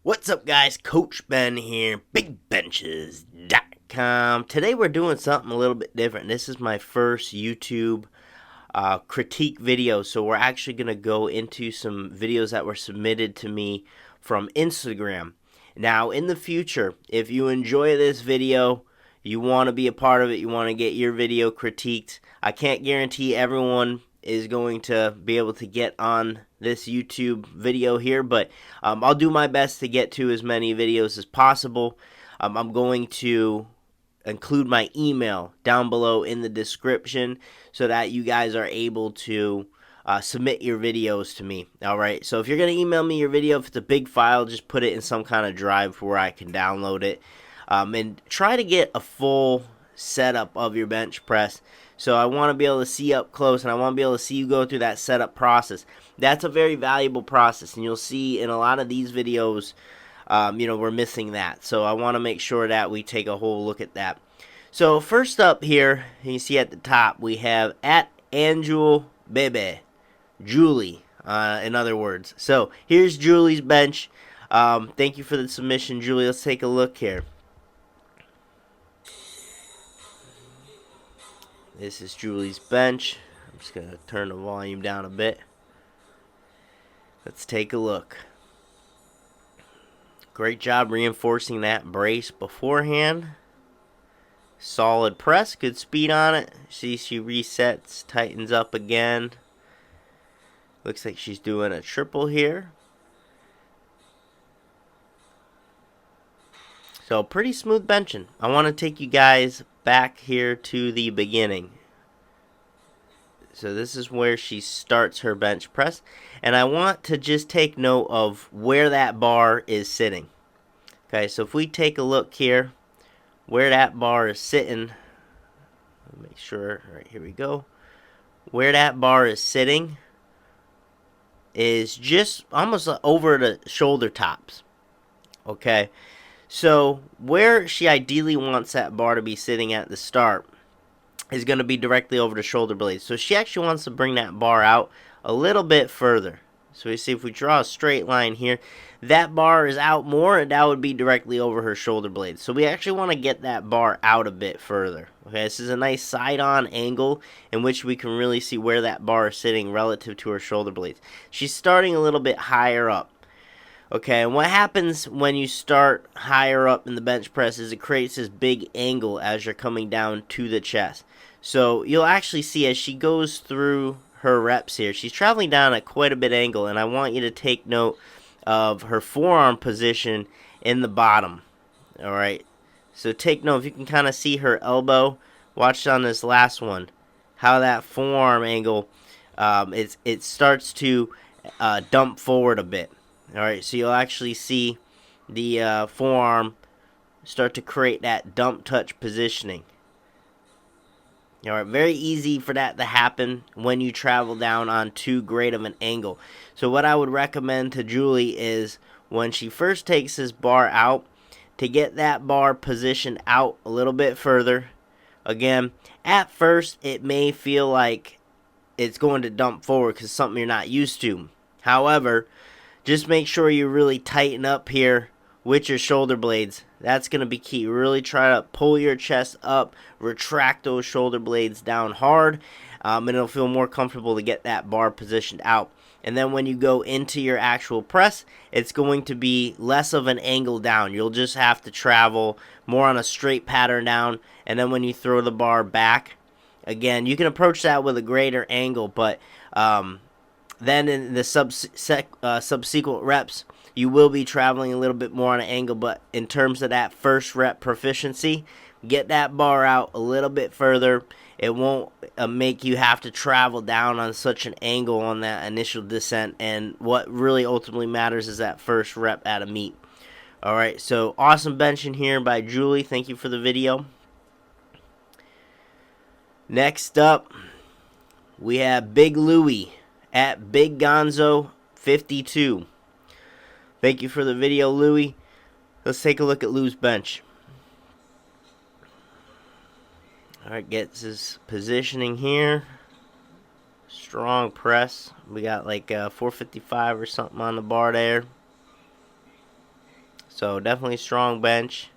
What's up, guys? Coach Ben here, bigbenchas.com. Today we're doing something a little bit different. This is my first YouTube critique video, so we're actually going to go into some videos that were submitted to me from Instagram. Now, in the future, if you enjoy this video, you want to be a part of it, you want to get your video critiqued, I can't guarantee everyone is going to be able to get on this YouTube video here, but I'll do my best to get to as many videos as possible. I'm going to include my email down below in the description so that you guys are able to submit your videos to me. Alright, so if you're going to email me your video, if it's a big file, just put it in some kind of drive where I can download it. And try to get a full setup of your bench press. So I want to be able to see up close, and I want to be able to see you go through that setup process. That's a very valuable process, and you'll see in a lot of these videos, we're missing that. So I want to make sure that we take a whole look at that. So first up here, you see at the top, we have at Angel Bebe, Julie, in other words. So here's Julie's bench. Thank you for the submission, Julie. Let's take a look here. This is Julie's bench. I'm just going to turn the volume down a bit. Let's take a look. Great job reinforcing that brace beforehand. Solid press, good speed on it. See, she resets, tightens up again. Looks like she's doing a triple here. So pretty smooth benching. I want to take you guys back here to the beginning. So this is where she starts her bench press, and I want to just take note of where that bar is sitting. Okay, so if we take a look here where that bar is sitting, make sure, right, here we go. Where that bar is sitting is just almost over the shoulder tops. Okay, so where she ideally wants that bar to be sitting at the start is going to be directly over the shoulder blades. So she actually wants to bring that bar out a little bit further. So we see if we draw a straight line here, that bar is out more, and that would be directly over her shoulder blades. So we actually want to get that bar out a bit further. Okay, this is a nice side-on angle in which we can really see where that bar is sitting relative to her shoulder blades. She's starting a little bit higher up. Okay, and what happens when you start higher up in the bench press is it creates this big angle as you're coming down to the chest. So you'll actually see as she goes through her reps here, she's traveling down at quite a bit angle, and I want you to take note of her forearm position in the bottom. Alright, so take note, if you can kind of see her elbow, watch on this last one, how that forearm angle, it starts to dump forward a bit. Alright, so you'll actually see the forearm start to create that dump touch positioning. Alright, very easy for that to happen when you travel down on too great of an angle. So what I would recommend to Julie is when she first takes this bar out, to get that bar positioned out a little bit further. Again, at first it may feel like it's going to dump forward because it's something you're not used to. However, just make sure you really tighten up here with your shoulder blades. That's going to be key. Really try to pull your chest up, retract those shoulder blades down hard, and it'll feel more comfortable to get that bar positioned out. And then when you go into your actual press, it's going to be less of an angle down. You'll just have to travel more on a straight pattern down, and then when you throw the bar back, again, you can approach that with a greater angle, but then in the subsequent reps, you will be traveling a little bit more on an angle, but in terms of that first rep proficiency, get that bar out a little bit further. It won't make you have to travel down on such an angle on that initial descent, and what really ultimately matters is that first rep at a meet. Alright, so awesome benching here by Julie. Thank you for the video. Next up, we have Big Louie at Big Gonzo 52. Thank you for the video, Louie. Let's take a look at Lou's bench. Alright, gets his positioning here. Strong press. We got like 455 or something on the bar there. So definitely strong bench.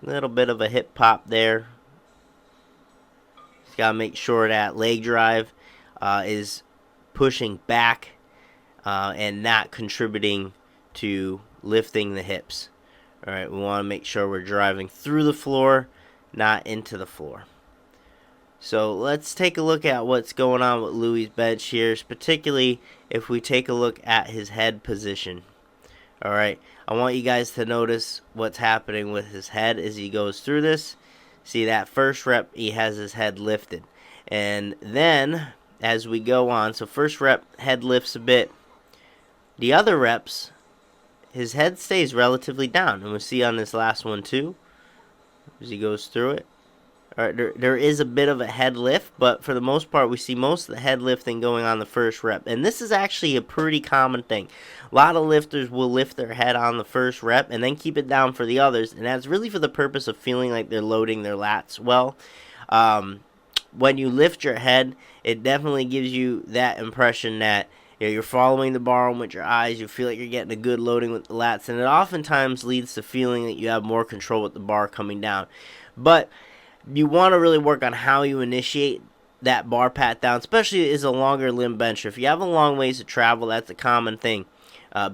A little bit of a hip pop there. Just gotta make sure that leg drive is pushing back and not contributing to lifting the hips. All right, we want to make sure we're driving through the floor, not into the floor. So let's take a look at what's going on with Louis' bench here, particularly if we take a look at his head position. All right, I want you guys to notice what's happening with his head as he goes through this. See that first rep, he has his head lifted. And then as we go on, so first rep, head lifts a bit. The other reps, his head stays relatively down. And we'll see on this last one too, as he goes through it. All right, there is a bit of a head lift, but for the most part, we see most of the head lifting going on the first rep. And this is actually a pretty common thing. A lot of lifters will lift their head on the first rep and then keep it down for the others. And that's really for the purpose of feeling like they're loading their lats well. When you lift your head, it definitely gives you that impression that you're following the bar with your eyes. You feel like you're getting a good loading with the lats. And it oftentimes leads to feeling that you have more control with the bar coming down. But you want to really work on how you initiate that bar pat down, especially as a longer limb bencher. If you have a long ways to travel, that's a common thing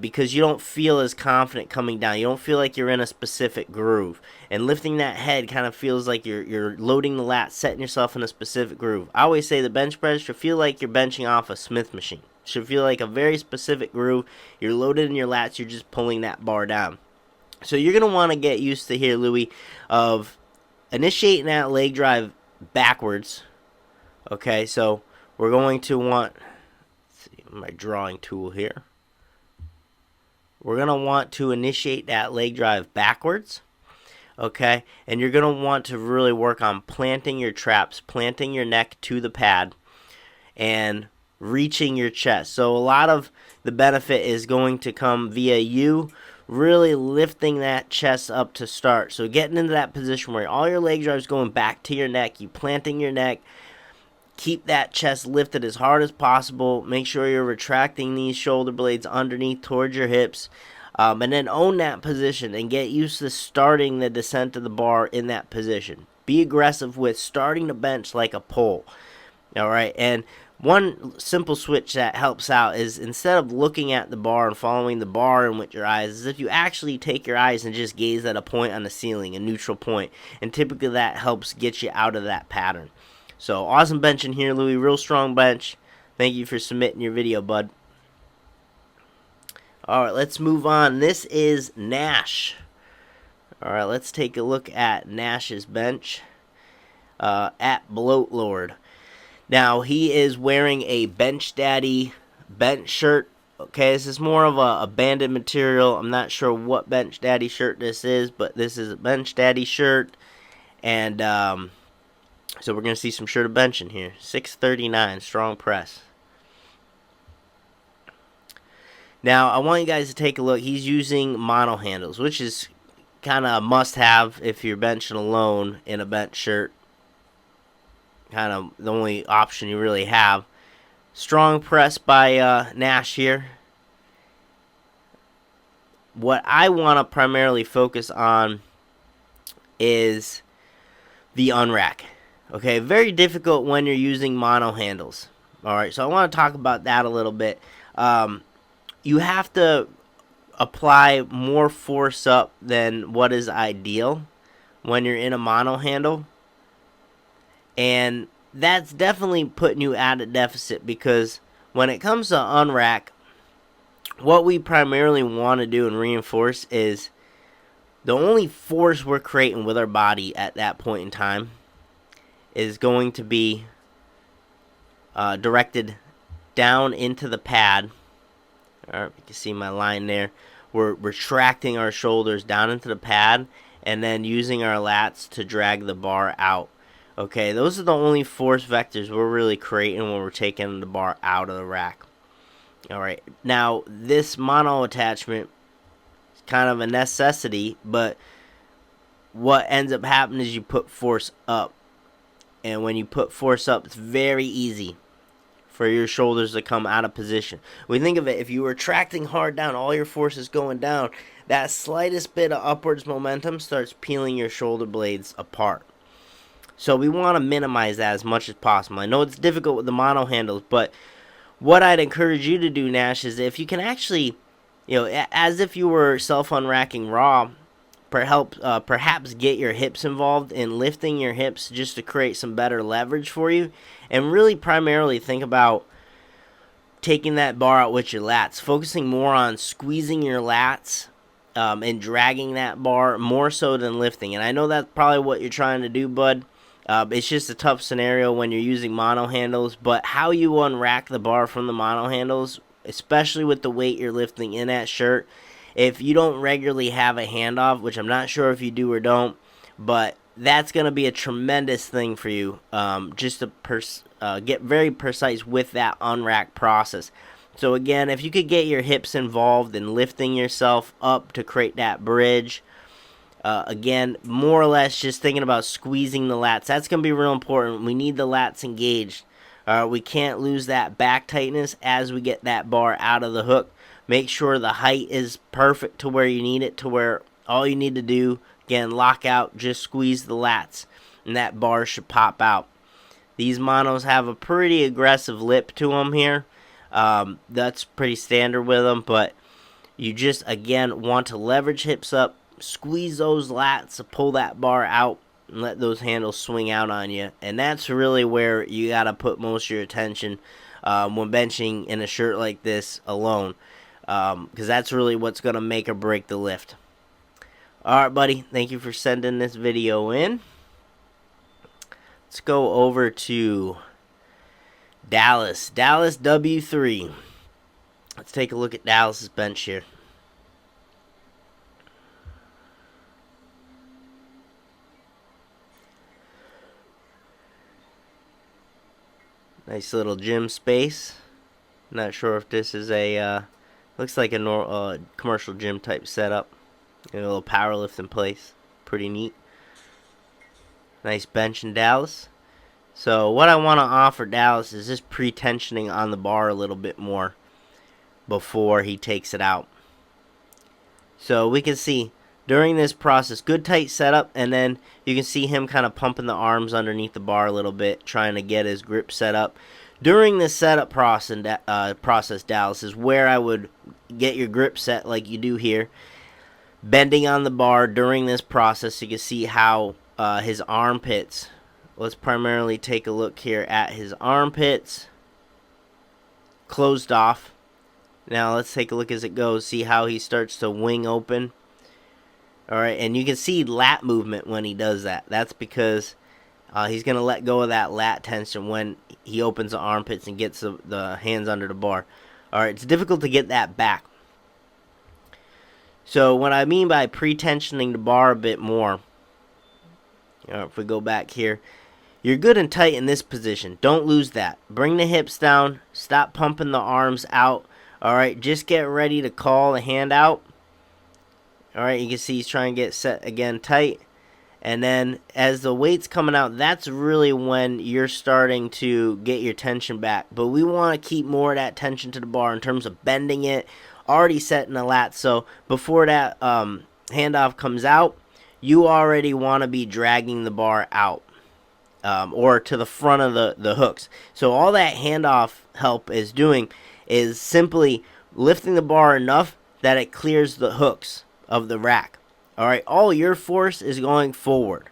because you don't feel as confident coming down. You don't feel like you're in a specific groove. And lifting that head kind of feels like you're loading the lats, setting yourself in a specific groove. I always say the bench press should feel like you're benching off a Smith machine. It should feel like a very specific groove. You're loaded in your lats. You're just pulling that bar down. So you're going to want to get used to here, Louis, of initiating that leg drive backwards. Okay, so we're going to want, let's see, my drawing tool here. We're going to want to initiate that leg drive backwards. Okay, and you're going to want to really work on planting your traps, planting your neck to the pad, and reaching your chest. So a lot of the benefit is going to come via you really lifting that chest up to start. So getting into that position where all your leg drive is going back to your neck, you planting your neck, keep that chest lifted as hard as possible. Make sure you're retracting these shoulder blades underneath towards your hips. And then own that position and get used to starting the descent of the bar in that position. Be aggressive with starting the bench like a pole. All right, and one simple switch that helps out is instead of looking at the bar and following the bar and with your eyes, is if you actually take your eyes and just gaze at a point on the ceiling, a neutral point. And typically that helps get you out of that pattern. So awesome benching here, Louis. Real strong bench. Thank you for submitting your video, bud. All right, let's move on. This is Nash. All right, let's take a look at Nash's bench at Bloat Lord. Now, he is wearing a Bench Daddy bench shirt. Okay, this is more of a banded material. I'm not sure what Bench Daddy shirt this is, but this is a Bench Daddy shirt. And so we're going to see some shirt of benching here. 639, strong press. Now, I want you guys to take a look. He's using mono handles, which is kind of a must-have if you're benching alone in a bench shirt. Kind of the only option you really have. Strong press by Nash here. What I want to primarily focus on is the unrack. Okay, very difficult when you're using mono handles. Alright, so I want to talk about that a little bit. You have to apply more force up than what is ideal when you're in a mono handle. And that's definitely putting you at a deficit because when it comes to unrack, what we primarily want to do and reinforce is the only force we're creating with our body at that point in time is going to be directed down into the pad. All right, you can see my line there. We're retracting our shoulders down into the pad and then using our lats to drag the bar out. Okay, those are the only force vectors we're really creating when we're taking the bar out of the rack. Alright, now this mono attachment is kind of a necessity, but what ends up happening is you put force up. And when you put force up, it's very easy for your shoulders to come out of position. We think of it, if you were tracting hard down, all your force is going down, that slightest bit of upwards momentum starts peeling your shoulder blades apart. So we want to minimize that as much as possible. I know it's difficult with the mono handles, but what I'd encourage you to do, Nash, is if you can actually, as if you were self-unracking raw, perhaps get your hips involved in lifting your hips just to create some better leverage for you, and really primarily think about taking that bar out with your lats, focusing more on squeezing your lats and dragging that bar more so than lifting. And I know that's probably what you're trying to do, bud. It's just a tough scenario when you're using mono handles, but how you unrack the bar from the mono handles, especially with the weight you're lifting in that shirt, if you don't regularly have a handoff, which I'm not sure if you do or don't, but that's going to be a tremendous thing for you, just to get very precise with that unrack process. So again, if you could get your hips involved in lifting yourself up to create that bridge, again, more or less just thinking about squeezing the lats. That's going to be real important. We need the lats engaged. We can't lose that back tightness as we get that bar out of the hook. Make sure the height is perfect to where you need it, to where all you need to do, again, lock out, just squeeze the lats, and that bar should pop out. These monos have a pretty aggressive lip to them here. That's pretty standard with them, but you just, again, want to leverage hips up, squeeze those lats to pull that bar out, and let those handles swing out on you. And that's really where you got to put most of your attention when benching in a shirt like this alone, because that's really what's going to make or break the lift. Alright, buddy, thank you for sending this video in. Let's go over to Dallas W3. Let's take a look at Dallas's bench here. Nice little gym space. Not sure if this is a looks like a commercial gym type setup. A little power lift in place. Pretty neat. Nice bench in Dallas. So what I want to offer Dallas is just pre-tensioning on the bar a little bit more before he takes it out. So we can see during this process, good tight setup, and then you can see him kind of pumping the arms underneath the bar a little bit, trying to get his grip set up. During this setup process, Dallas, is where I would get your grip set like you do here. Bending on the bar during this process, you can see how his armpits, let's primarily take a look here at his armpits, closed off. Now let's take a look as it goes, see how he starts to wing open. Alright, and you can see lat movement when he does that. That's because he's going to let go of that lat tension when he opens the armpits and gets the hands under the bar. Alright, it's difficult to get that back. So what I mean by pre-tensioning the bar a bit more, if we go back here, you're good and tight in this position. Don't lose that. Bring the hips down. Stop pumping the arms out. Alright, just get ready to call the hand out. Alright, you can see he's trying to get set again tight. And then as the weight's coming out, that's really when you're starting to get your tension back. But we want to keep more of that tension to the bar in terms of bending it, already setting the lat. So before that handoff comes out, you already want to be dragging the bar out or to the front of the hooks. So all that handoff help is doing is simply lifting the bar enough that it clears the hooks of the rack. Alright, all your force is going forward,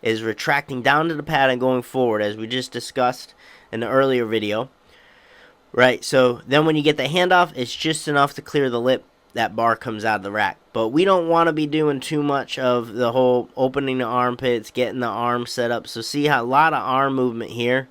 is retracting down to the pad and going forward, as we just discussed in the earlier video. Right, so then when you get the handoff, it's just enough to clear the lip. That bar comes out of the rack. But we don't want to be doing too much of the whole opening the armpits, getting the arm set up. So see how a lot of arm movement here.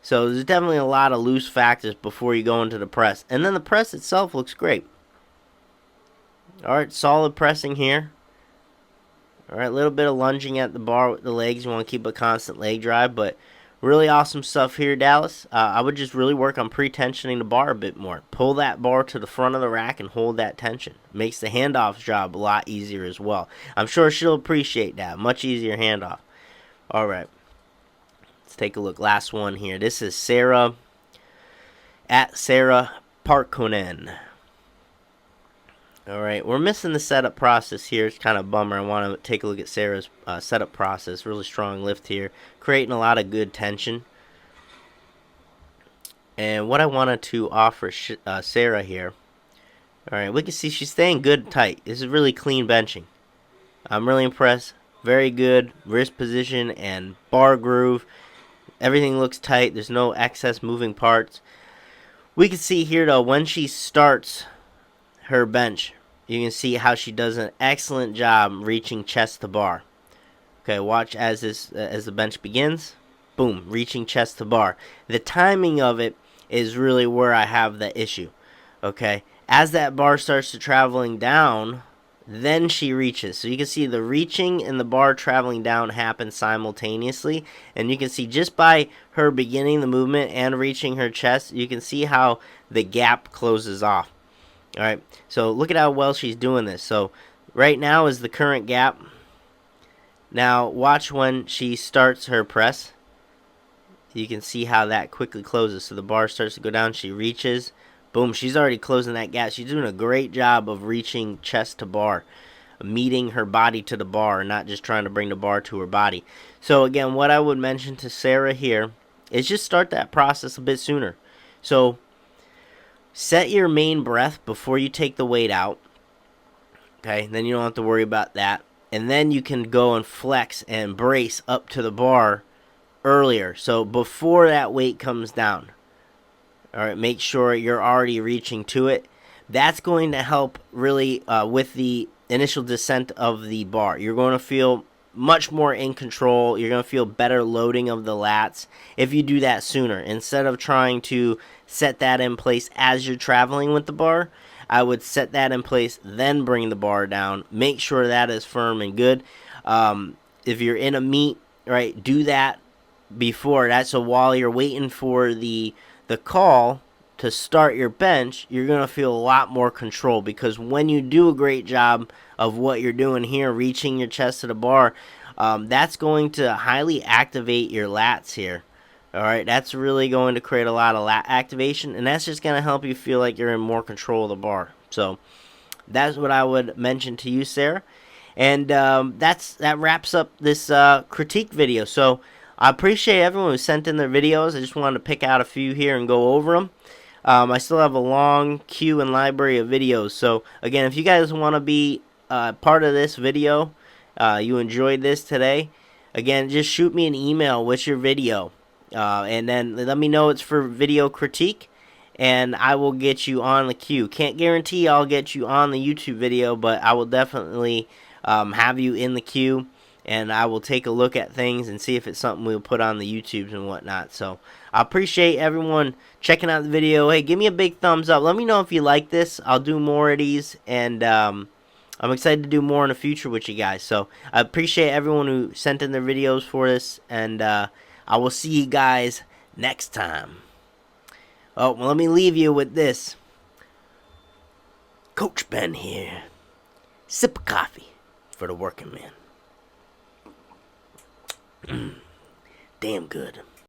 So there's definitely a lot of loose factors before you go into the press. And then the press itself looks great. Alright, solid pressing here. Alright, a little bit of lunging at the bar with the legs. You want to keep a constant leg drive, but really awesome stuff here, Dallas. I would just really work on pre-tensioning the bar a bit more. Pull that bar to the front of the rack and hold that tension. Makes the handoff job a lot easier as well. I'm sure she'll appreciate that. Much easier handoff. Alright. Let's take a look. Last one here. This is Sarah. at Sarah Parkkonen. Alright, we're missing the setup process here. It's kind of a bummer. I want to take a look at Sarah's setup process. Really strong lift here, creating a lot of good tension. And what I wanted to offer Sarah here, alright, we can see she's staying good and tight. This is really clean benching. I'm really impressed. Very good wrist position and bar groove. Everything looks tight. There's no excess moving parts. We can see here though, when she starts her bench, you can see how she does an excellent job reaching chest to bar. Okay, watch as the bench begins. Boom, reaching chest to bar. The timing of it is really where I have the issue. Okay, as that bar starts to traveling down, then she reaches. So you can see the reaching and the bar traveling down happen simultaneously. And you can see just by her beginning the movement and reaching her chest, you can see how the gap closes off. Alright, so look at how well she's doing this. So right now is the current gap. Now watch when she starts her press. You can see how that quickly closes. So the bar starts to go down, she reaches. Boom, she's already closing that gap. She's doing a great job of reaching chest to bar, meeting her body to the bar, not just trying to bring the bar to her body. So again, what I would mention to Sarah here is just start that process a bit sooner. So set your main breath before you take the weight out. Okay, then you don't have to worry about that. And then you can go and flex and brace up to the bar earlier. So before that weight comes down. Alright, make sure you're already reaching to it. That's going to help really with the initial descent of the bar. You're going to feel much more in control. You're going to feel better loading of the lats if you do that sooner. Instead of trying to set that in place as you're traveling with the bar, I would set that in place, then bring the bar down. Make sure that is firm and good. If you're in a meet, right, do that before that. So while you're waiting for the call to start your bench, you're going to feel a lot more control, because when you do a great job of what you're doing here, reaching your chest to the bar, that's going to highly activate your lats here. Alright, that's really going to create a lot of lat activation, and that's just going to help you feel like you're in more control of the bar. So that's what I would mention to you, Sarah. And that wraps up this critique video. So I appreciate everyone who sent in their videos. I just wanted to pick out a few here and go over them. I still have a long queue and library of videos. So again, if you guys want to be part of this video, you enjoyed this today, again, just shoot me an email with your video. And then let me know it's for video critique, and I will get you on the queue. Can't guarantee I'll get you on the YouTube video, but I will definitely have you in the queue, and I will take a look at things and see if it's something we'll put on the YouTubes and whatnot. So I appreciate everyone checking out the video. Hey, give me a big thumbs up. Let me know if you like this. I'll do more of these, and I'm excited to do more in the future with you guys. So I appreciate everyone who sent in their videos for this, and I will see you guys next time. Oh, well, let me leave you with this. Coach Ben here. Sip of coffee for the working man. Damn good.